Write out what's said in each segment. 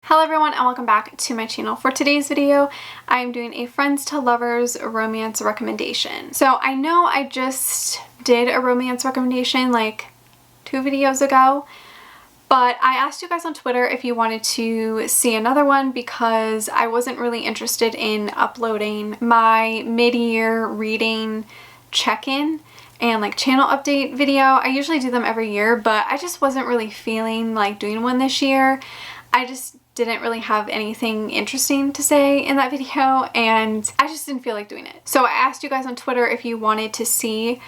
Hello everyone and welcome back to my channel. For today's video, I'm doing a friends to lovers romance recommendation. So I know I just did a romance recommendation like 2 videos ago, but I asked you guys on Twitter if you wanted to see another one because I wasn't really interested in uploading my mid-year reading check-in and like channel update video. I usually do them every year, but I just wasn't really feeling like doing one this year. I just didn't really have anything interesting to say in that video and I just didn't feel like doing it. So I asked you guys on Twitter if you wanted to see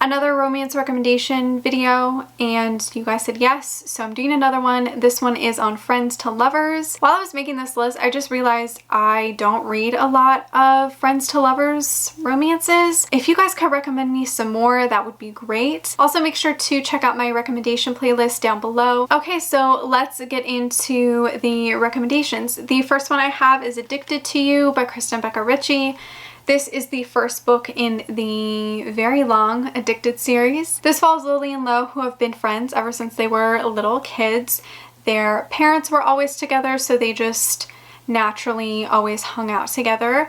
another romance recommendation video and you guys said yes, so I'm doing another one. This one is on friends to lovers. While I was making this list, I just realized I don't read a lot of friends to lovers romances. If you guys could recommend me some more, that would be great. Also, make sure to check out my recommendation playlist down below. Okay, so let's get into the recommendations. The first one I have is Addicted to You by Kristen, Becca, Ritchie. This is the first book in the very long Addicted series. This follows Lily and Lo, who have been friends ever since they were little kids. Their parents were always together, so they just naturally always hung out together.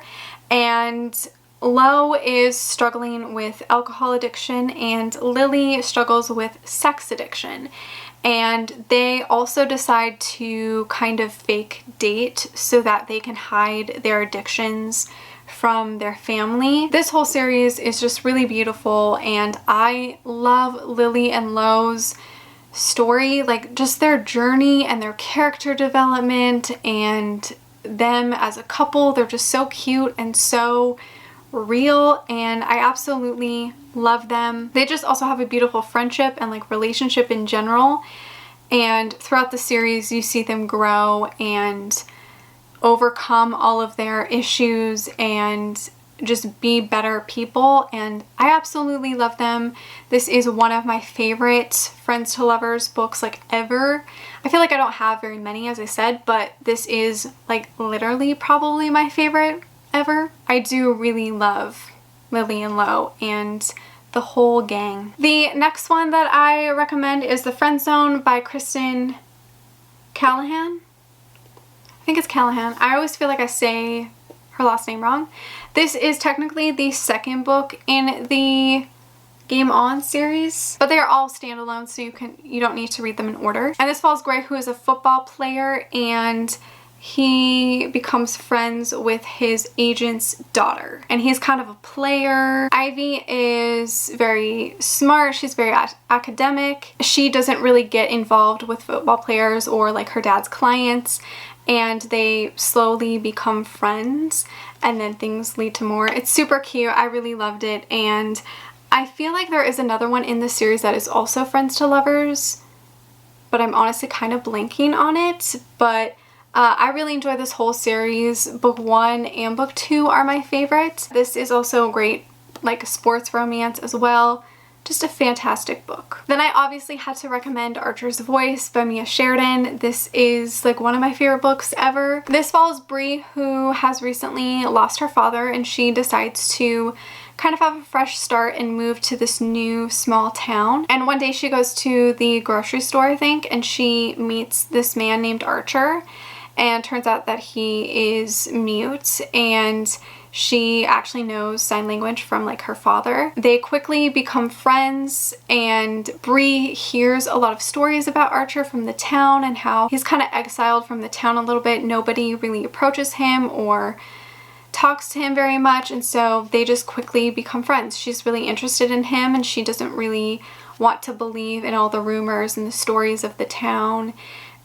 And Lo is struggling with alcohol addiction and Lily struggles with sex addiction. And they also decide to kind of fake date so that they can hide their addictions from their family. This whole series is just really beautiful and I love Lily and Lo's story, like just their journey and their character development and them as a couple. They're just so cute and so real and I absolutely love them. They just also have a beautiful friendship and like relationship in general, and throughout the series you see them grow and overcome all of their issues and just be better people, and I absolutely love them. This is one of my favorite friends to lovers books like ever. I feel like I don't have very many, as I said, but this is like literally probably my favorite ever. I do really love Lily and Lo and the whole gang. The next one that I recommend is The Friend Zone by Kristen Callahan. I think it's Callahan. I always feel like I say her last name wrong. This is technically the second book in the Game On series, but they are all standalone, so you don't need to read them in order. And this follows Gray, who is a football player, and he becomes friends with his agent's daughter. And he's kind of a player. Ivy is very smart. She's very academic. She doesn't really get involved with football players or like her dad's clients, and they slowly become friends and then things lead to more. It's super cute. I really loved it, and I feel like there is another one in this series that is also friends to lovers, but I'm honestly kind of blanking on it. But I really enjoy this whole series. Book 1 and book 2 are my favorite. This is also a great like sports romance as well. Just a fantastic book. Then I obviously had to recommend Archer's Voice by Sheridan. This is like one of my favorite books ever. This follows Bree, who has recently lost her father, and she decides to kind of have a fresh start and move to this new small town. And one day she goes to the grocery store, I think, and she meets this man named Archer, and turns out that he is mute and she actually knows sign language from like her father. They quickly become friends, and Bree hears a lot of stories about Archer from the town and how he's kind of exiled from the town a little bit. Nobody really approaches him or talks to him very much, and so they just quickly become friends. She's really interested in him and she doesn't really want to believe in all the rumors and the stories of the town,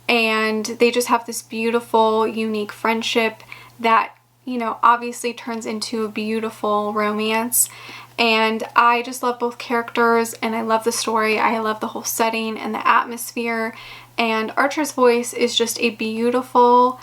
and they just have this beautiful, unique friendship that, you know, obviously turns into a beautiful romance. And I just love both characters and I love the story. I love the whole setting and the atmosphere, and Archer's Voice is just a beautiful,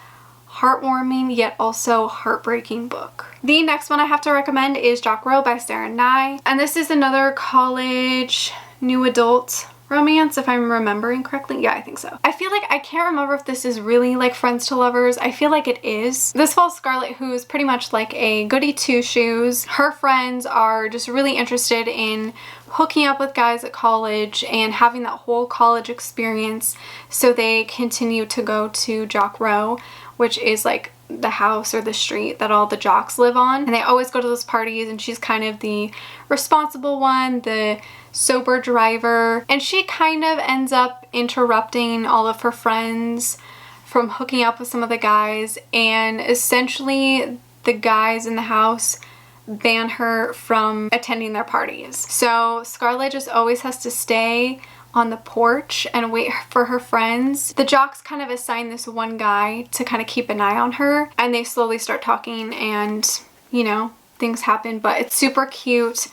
heartwarming yet also heartbreaking book. The next one I have to recommend is Jock Row by Sarah Nye, and this is another college new adult romance, if I'm remembering correctly. Yeah, I think so. I feel like I can't remember if this is really like friends to lovers. I feel like it is. This follows Scarlett, who is pretty much like a goody two-shoes. Her friends are just really interested in hooking up with guys at college and having that whole college experience. So they continue to go to Jock Row, which is like the house or the street that all the jocks live on. And they always go to those parties, and she's kind of the responsible one, the sober driver. And she kind of ends up interrupting all of her friends from hooking up with some of the guys, and essentially the guys in the house ban her from attending their parties. So Scarlett just always has to stay on the porch and wait for her friends. The jocks kind of assign this one guy to kind of keep an eye on her, and they slowly start talking, and you know, things happen, but it's super cute.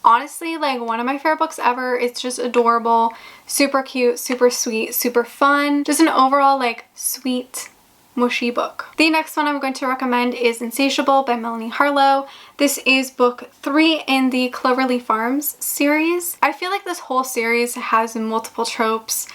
Honestly, like one of my favorite books ever. It's just adorable, super cute, super sweet, super fun. Just an overall like sweet, mushy book. The next one I'm going to recommend is Insatiable by Melanie Harlow. This is book 3 in the Cloverleaf Farms series. I feel like this whole series has multiple tropes.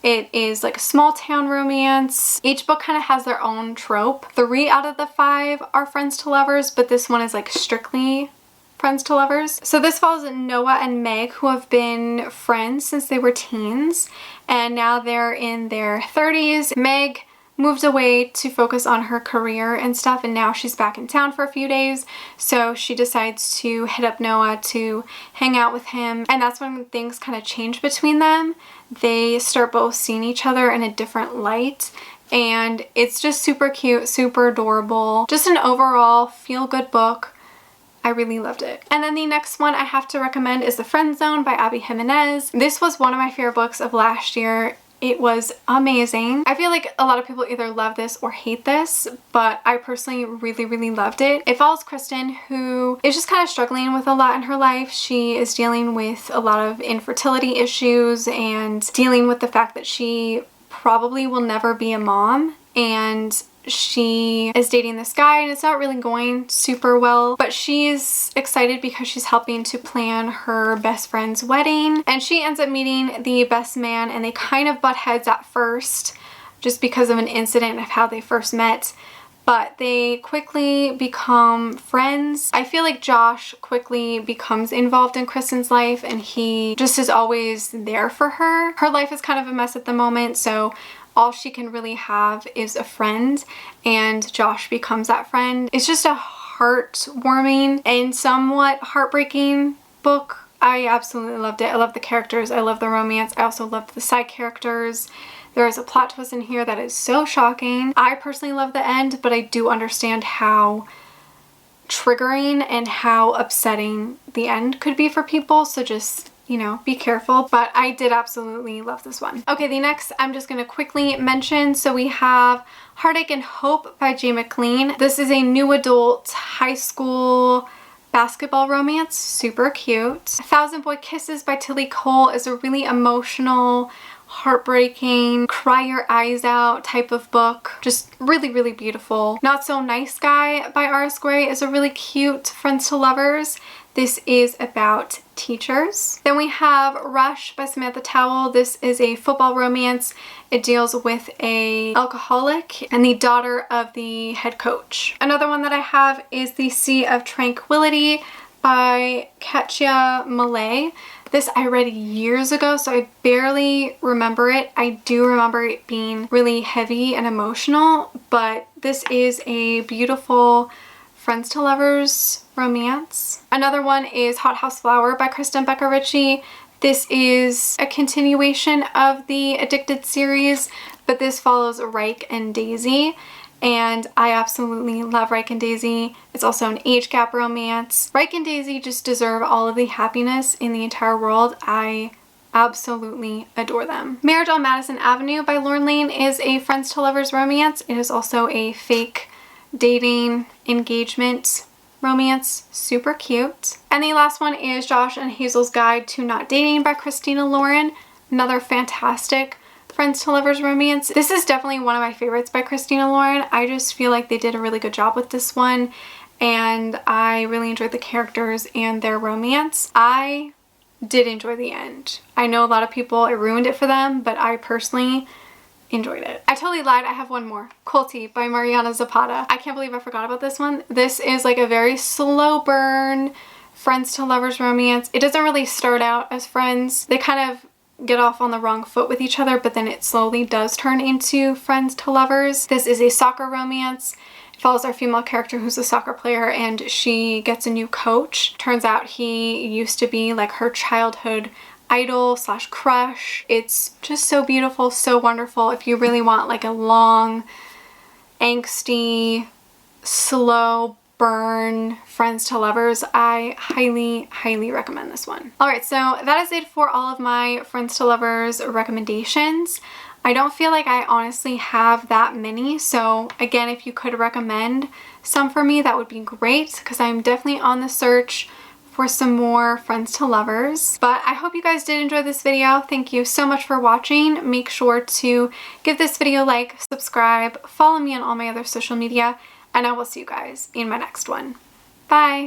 It is like a small town romance. Each book kind of has their own trope. 3 out of the 5 are friends to lovers, but this one is like strictly friends to lovers. So this follows Noah and Meg, who have been friends since they were teens, and now they're in their 30s. Meg moved away to focus on her career and stuff, and now she's back in town for a few days, so she decides to hit up Noah to hang out with him, and that's when things kind of change between them. They start both seeing each other in a different light, and it's just super cute, super adorable, just an overall feel-good book. I really loved it. And then the next one I have to recommend is The Friend Zone by Abby Jimenez. This was one of my favorite books of last year. It was amazing. I feel like a lot of people either love this or hate this, but I personally really loved it. It follows Kristen, who is just kind of struggling with a lot in her life. She is dealing with a lot of infertility issues and dealing with the fact that she probably will never be a mom, and she is dating this guy and it's not really going super well, but she's excited because she's helping to plan her best friend's wedding, and she ends up meeting the best man, and they kind of butt heads at first just because of an incident of how they first met, but they quickly become friends. I feel like Josh quickly becomes involved in Kristen's life, and he just is always there for her. Her life is kind of a mess at the moment, so all she can really have is a friend, and Josh becomes that friend. It's just a heartwarming and somewhat heartbreaking book. I absolutely loved it. I love the characters. I love the romance. I also loved the side characters. There is a plot twist in here that is so shocking. I personally love the end, but I do understand how triggering and how upsetting the end could be for people, so just, you know, be careful. But I did absolutely love this one. Okay, the next I'm just gonna quickly mention. So we have Heartache and Hope by Mcclean. This is a new adult high school basketball romance, super cute. 1,000 Boy Kisses by Tilly Cole is a really emotional, heartbreaking, cry your eyes out type of book. Just really beautiful. Not So Nice Guy by R.S. Gray is a really cute friends to lovers. This is about teachers. Then we have Rush by Samantha Towell. This is a football romance. It deals with an alcoholic and the daughter of the head coach. Another one that I have is The Sea of Tranquility by Katya Malay. This I read years ago, so I barely remember it. I do remember it being really heavy and emotional, but this is a beautiful friends to lovers romance. Another one is Hot House Flower by Kristen Becca Ritchie. This is a continuation of the Addicted series, but this follows Reich and Daisy, and I absolutely love Reich and Daisy. It's also an age gap romance. Reich and Daisy just deserve all of the happiness in the entire world. I absolutely adore them. Marriage on Madison Avenue by Lauren Lane is a friends to lovers romance. It is also a fake dating engagement romance, super cute. And the last one is Josh and Hazel's Guide to Not Dating by Christina Lauren. Another fantastic friends to lovers romance. This is definitely one of my favorites by Christina Lauren. I just feel like they did a really good job with this one, and I really enjoyed the characters and their romance. I did enjoy the end. I know a lot of people, it ruined it for them, but I personally enjoyed it. I totally lied. I have one more. Quilty by Mariana Zapata. I can't believe I forgot about this one. This is like a very slow burn, friends to lovers romance. It doesn't really start out as friends. They kind of get off on the wrong foot with each other, but then it slowly does turn into friends to lovers. This is a soccer romance. It follows our female character who's a soccer player, and she gets a new coach. Turns out he used to be like her childhood idol slash crush. It's just so beautiful, so wonderful. If you really want like a long, angsty, slow burn friends to lovers, I highly recommend this one. Alright, so that is it for all of my friends to lovers recommendations. I don't feel like I honestly have that many, so again, if you could recommend some for me, that would be great, because I'm definitely on the search for some more friends to lovers. But I hope you guys did enjoy this video. Thank you so much for watching. Make sure to give this video a like, subscribe, follow me on all my other social media, and I will see you guys in my next one. Bye!